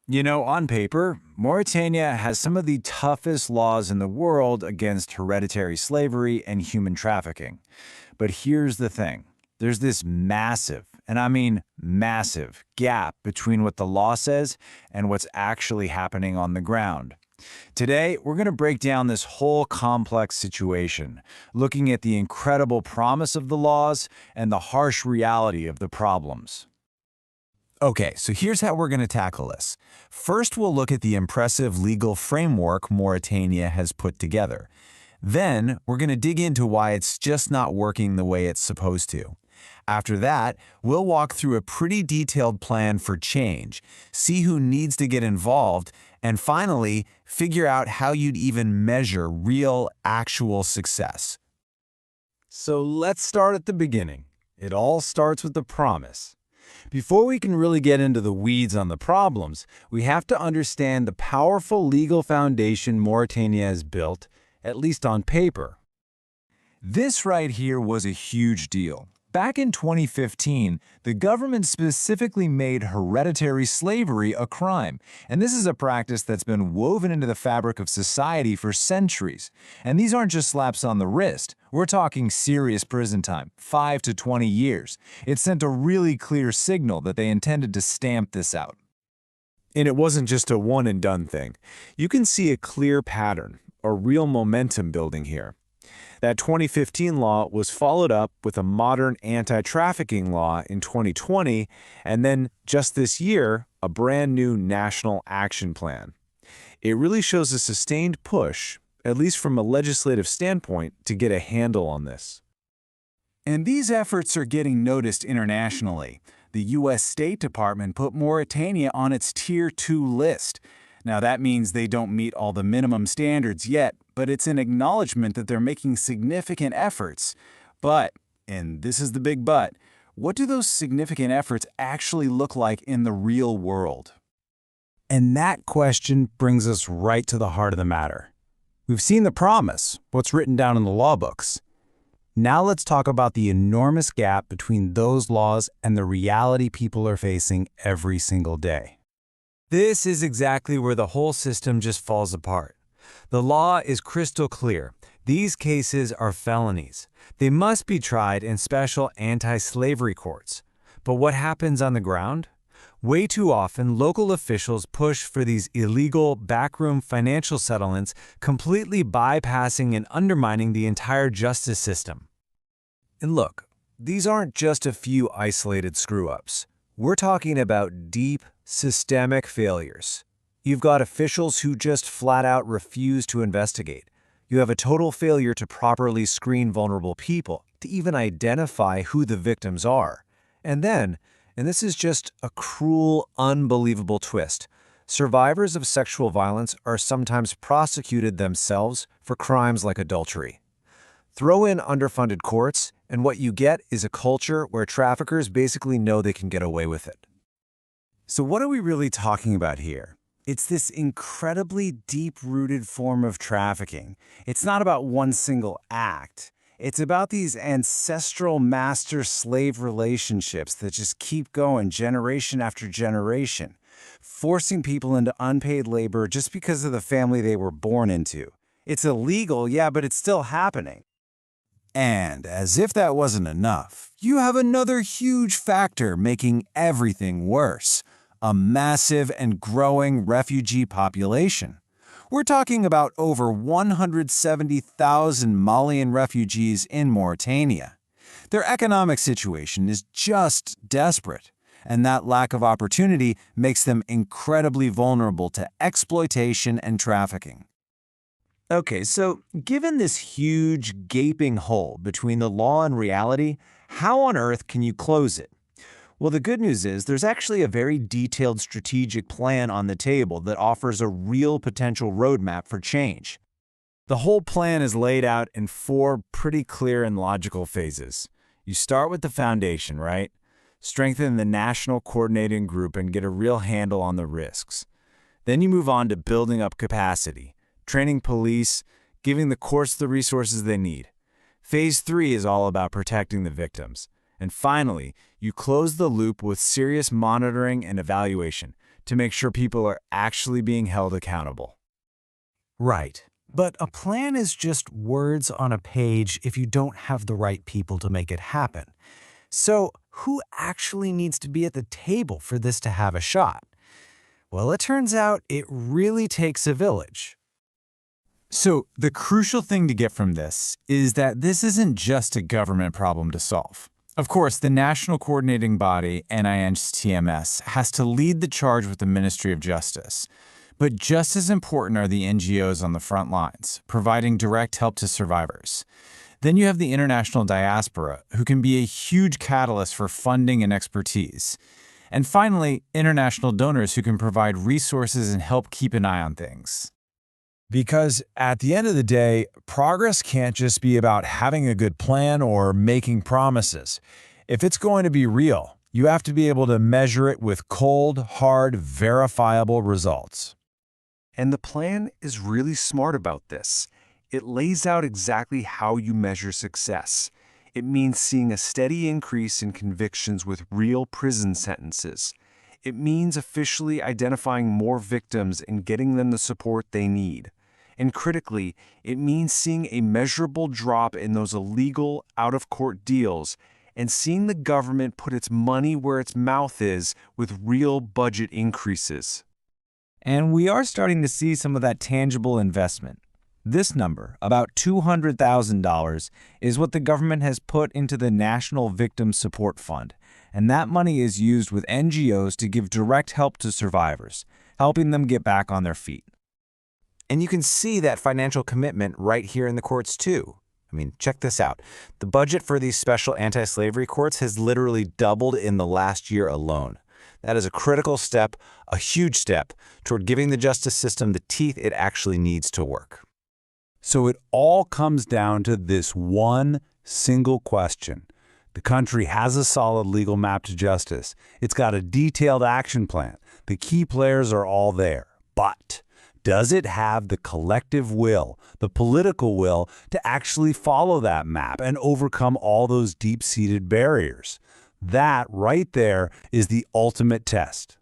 You know, on paper, Mauritania has some of the toughest laws in the world against hereditary slavery and human trafficking. But here's the thing. There's this massive, and I mean massive, gap between what the law says and what's actually happening on the ground. Today, we're going to break down this whole complex situation, looking at the incredible promise of the laws and the harsh reality of the problems. Okay, so here's how we're going to tackle this. First, we'll look at the impressive legal framework Mauritania has put together. Then, we're going to dig into why it's just not working the way it's supposed to. After that, we'll walk through a pretty detailed plan for change, see who needs to get involved, and finally, figure out how you'd even measure real, actual success. So let's start at the beginning. It all starts with the promise. Before we can really get into the weeds on the problems, we have to understand the powerful legal foundation Mauritania has built, at least on paper. This right here was a huge deal. Back in 2015, the government specifically made hereditary slavery a crime, and this is a practice that's been woven into the fabric of society for centuries. And these aren't just slaps on the wrist. We're talking serious prison time, 5 to 20 years. It sent a really clear signal that they intended to stamp this out. And it wasn't just a one-and-done thing. You can see a clear pattern, or real momentum building here. That 2015 law was followed up with a modern anti-trafficking law in 2020, and then just this year, a brand new national action plan. It really shows a sustained push, at least from a legislative standpoint, to get a handle on this. And these efforts are getting noticed internationally. The U.S. State Department put Mauritania on its Tier 2 list. Now that means they don't meet all the minimum standards yet, but it's an acknowledgement that they're making significant efforts. But, and this is the big but, what do those significant efforts actually look like in the real world? And that question brings us right to the heart of the matter. We've seen the promise, what's written down in the law books. Now let's talk about the enormous gap between those laws and the reality people are facing every single day. This is exactly where the whole system just falls apart. The law is crystal clear. These cases are felonies. They must be tried in special anti-slavery courts. But what happens on the ground? Way too often, local officials push for these illegal, backroom financial settlements, completely bypassing and undermining the entire justice system. And look, these aren't just a few isolated screw-ups. We're talking about deep, systemic failures. You've got officials who just flat-out refuse to investigate. You have a total failure to properly screen vulnerable people, to even identify who the victims are. And then, and this is just a cruel, unbelievable twist, survivors of sexual violence are sometimes prosecuted themselves for crimes like adultery. Throw in underfunded courts, and what you get is a culture where traffickers basically know they can get away with it. So what are we really talking about here? It's this incredibly deep-rooted form of trafficking. It's not about one single act. It's about these ancestral master-slave relationships that just keep going generation after generation, forcing people into unpaid labor just because of the family they were born into. It's illegal, yeah, but it's still happening. And as if that wasn't enough, you have another huge factor making everything worse: a massive and growing refugee population. We're talking about over 170,000 Malian refugees in Mauritania. Their economic situation is just desperate, and that lack of opportunity makes them incredibly vulnerable to exploitation and trafficking. Okay, so given this huge, gaping hole between the law and reality, how on earth can you close it? Well, the good news is there's actually a very detailed strategic plan on the table that offers a real potential roadmap for change. The whole plan is laid out in 4 pretty clear and logical phases. You start with the foundation, right? Strengthen the national coordinating group and get a real handle on the risks. Then you move on to building up capacity, training police, giving the courts the resources they need. Phase 3 is all about protecting the victims. And finally, you close the loop with serious monitoring and evaluation, to make sure people are actually being held accountable. Right. But a plan is just words on a page if you don't have the right people to make it happen. So, who actually needs to be at the table for this to have a shot? Well, it turns out it really takes a village. So, the crucial thing to get from this is that this isn't just a government problem to solve. Of course, the National Coordinating Body, NIH-TMS, has to lead the charge with the Ministry of Justice. But just as important are the NGOs on the front lines, providing direct help to survivors. Then you have the international diaspora, who can be a huge catalyst for funding and expertise. And finally, international donors who can provide resources and help keep an eye on things. Because at the end of the day, progress can't just be about having a good plan or making promises. If it's going to be real, you have to be able to measure it with cold, hard, verifiable results. And the plan is really smart about this. It lays out exactly how you measure success. It means seeing a steady increase in convictions with real prison sentences. It means officially identifying more victims and getting them the support they need. And critically, it means seeing a measurable drop in those illegal, out-of-court deals and seeing the government put its money where its mouth is with real budget increases. And we are starting to see some of that tangible investment. This number, about $200,000, is what the government has put into the National Victim Support Fund, and that money is used with NGOs to give direct help to survivors, helping them get back on their feet. And you can see that financial commitment right here in the courts too. I mean, check this out. The budget for these special anti-slavery courts has literally doubled in the last year alone. That is a critical step, a huge step, toward giving the justice system the teeth it actually needs to work. So it all comes down to this one single question. The country has a solid legal map to justice. It's got a detailed action plan. The key players are all there. But does it have the collective will, the political will, to actually follow that map and overcome all those deep-seated barriers? That right there is the ultimate test.